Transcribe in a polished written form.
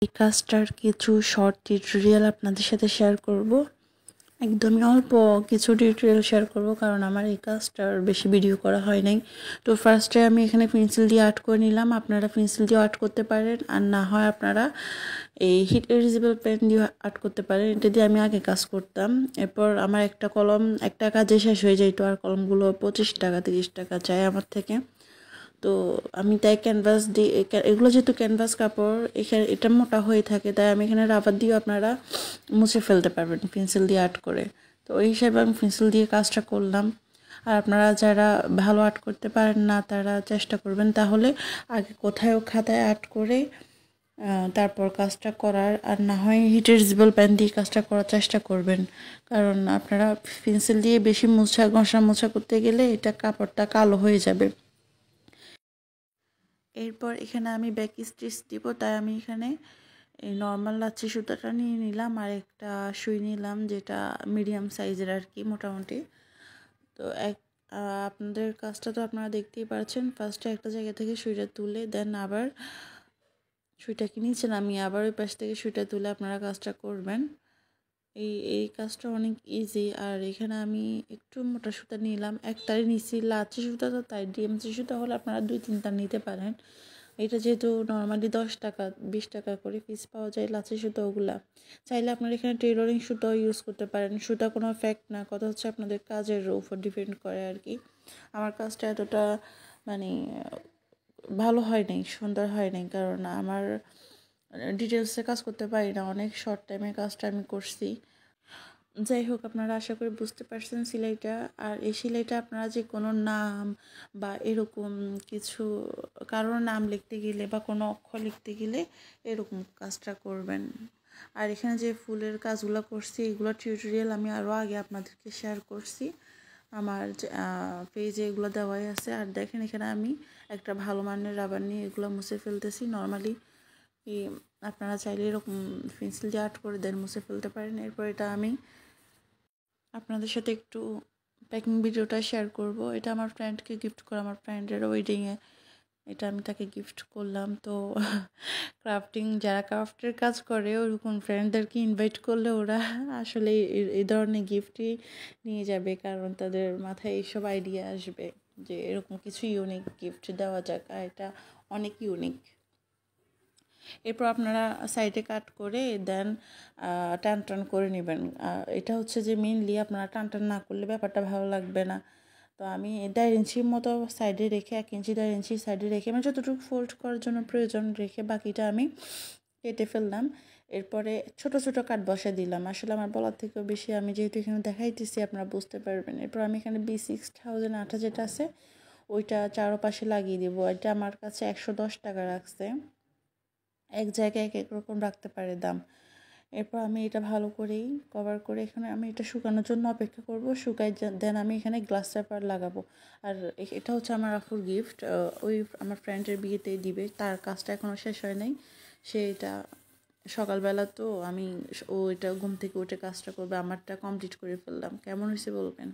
এই কাজটার কিছু শর্ট টিউটোরিয়াল আপনাদের সাথে শেয়ার করব। একদমই অল্প কিছু টিউটোরিয়াল শেয়ার করব, কারণ আমার এই কাজটার বেশি ভিডিও করা হয় নাই। তো ফার্স্টে আমি এখানে পেন্সিল দিয়ে আর্ট করে নিলাম। আপনারা পেন্সিল দিয়ে আর্ট করতে পারেন, আর না হয় আপনারা এই হিট এরিজেবল পেন দিয়ে আর্ট করতে পারেন। এটা দিয়ে আমি আগে কাজ করতাম। এরপর আমার একটা কলম একটা কাজে শেষ হয়ে যেত, আর কলমগুলো 25 টাকা 30 টাকা চাই আমার থেকে। তো আমি তাই ক্যানভাস দিয়ে, এগুলো যেহেতু ক্যানভাস কাপড়, এখানে এটা মোটা হয়ে থাকে, তাই আমি এখানে রাবার দিয়েও আপনারা মুছে ফেলতে পারবেন পেন্সিল দিয়ে আর্ট করে। তো ওই হিসাবে আমি পেন্সিল দিয়ে কাজটা করলাম। আর আপনারা যারা ভালো আর্ট করতে পারেন না, তারা চেষ্টা করবেন তাহলে আগে কোথাও খাতায় আর্ট করে তারপর কাজটা করার, আর না হয় হিট এরিজেবল পেন দিয়ে কাজটা করার চেষ্টা করবেন। কারণ আপনারা পেন্সিল দিয়ে বেশি মোছা করতে গেলে এটা কাপড়টা কালো হয়ে যাবে। এরপর এখানে আমি ব্যাক স্টিচ দিব, তাই আমি এখানে এই নর্মাল লাচ্ছি সুতাটা নিয়ে নিলাম, আর একটা সুই নিলাম যেটা মিডিয়াম সাইজের আর কি, মোটামুটি। তো আপনাদের কাজটা তো আপনারা দেখতেই পাচ্ছেন। ফার্স্টে একটা জায়গা থেকে সুইটা তুলে দেন আবার সুইটাকে নিচে নামিয়ে আবার ওই পাশ থেকে সুইটা তুলে আপনারা কাজটা করবেন। এই কাজটা অনেক ইজি। আর এখানে আমি একটু মোটা সুতা নিলাম, একটারই নিচ্ছি লাচ্ছি সুতা, তো তাই ডিএমসি সুতা হলে আপনারা 2-3টা নিতে পারেন। এটা যেহেতু নর্মালি 10 টাকা 20 টাকা করে পিস পাওয়া যায় লাচ্ছি সুতা, ওগুলা চাইলে আপনারা এখানে টেইলরিং সুতাও ইউজ করতে পারেন। সুতা কোনো ফ্যাক্ট না, কথা হচ্ছে আপনাদের কাজের উপর ডিপেন্ড করে আর কি। আমার কাজটা এতটা মানে ভালো হয় নাই, সুন্দর হয় নাই, কারণ আমার ডিটেলসে কাজ করতে পারি না, অনেক শর্ট টাইমে কাজটা আমি করছি। যাই হোক, আপনারা আশা করি বুঝতে পারছেন সেলাইটা। আর এই সেলাইটা আপনারা যে কোনো নাম বা এরকম কিছু কারোর নাম লিখতে গেলে বা কোনো অক্ষর লিখতে গেলে এরকম কাজটা করবেন। আর এখানে যে ফুলের কাজগুলো করছি, এগুলো টিউটোরিয়াল আমি আরও আগে আপনাদেরকে শেয়ার করছি, আমার পেজে এগুলো দেওয়াই আছে। আর দেখেন এখানে আমি একটা ভালো মানের রাবার নিয়ে এগুলো মুছে ফেলতেছি। নর্মালি আপনারা চাইলে এরকম পেন্সিল দিয়ে আর্ট করে দেন মুছে ফেলতে পারেন। এরপর এটা আমি আপনাদের সাথে একটু প্যাকিং ভিডিওটা শেয়ার করব। এটা আমার ফ্রেন্ডকে গিফট করা, আমার ফ্রেন্ডের ওয়েডিংয়ে এটা আমি তাকে গিফট করলাম। তো যারা ক্রাফটের কাজ করে ওরকম ফ্রেন্ডদেরকে ইনভাইট করলে ওরা আসলে এই ধরনের গিফটই নিয়ে যাবে, কারণ তাদের মাথায় এইসব আইডিয়া আসবে যে এরকম কিছু ইউনিক গিফট দেওয়া যাক, আর এটা অনেক ইউনিক। এরপর আপনারা সাইডে কাট করে দেন টান টান করে নেবেন। এটা হচ্ছে যে মেনলি আপনারা টান টান না করলে ব্যাপারটা ভালো লাগবে না। তো আমি 1.5 ইঞ্চির মতো সাইডে রেখে 1 ইঞ্চি 1.5 ইঞ্চি সাইডে রেখে আমি যতটুকু ফোল্ড করার জন্য প্রয়োজন রেখে বাকিটা আমি কেটে ফেললাম। এরপরে ছোট ছোট কাট বসে দিলাম। আসলে আমার বলার থেকেও বেশি আমি যেহেতু এখানে দেখাইতেছি আপনারা বুঝতে পারবেন। এরপর আমি এখানে B6000 আঠা যেটা আছে ওইটা চারপাশে লাগিয়ে দেবো। এটা আমার কাছে 110 টাকা রাখছে, এক জায়গায় এক এক রকম রাখতে পারে দাম। এরপর আমি এটা ভালো করেই কভার করে এখানে আমি এটা শুকানোর জন্য অপেক্ষা করব। শুকাই দেন আমি এখানে গ্লাস পেপার লাগাবো। আর এটা হচ্ছে আমার আফুর গিফট, ওই আমার ফ্রেন্ডের বিয়েতে দিবে, তার কাজটা এখনও শেষ হয় নাই। সে এটা সকালবেলা, তো আমি ও এটা ঘুম থেকে উঠে কাজটা করবে, আমারটা কমপ্লিট করে ফেললাম। কেমন হয়েছে বলবেন?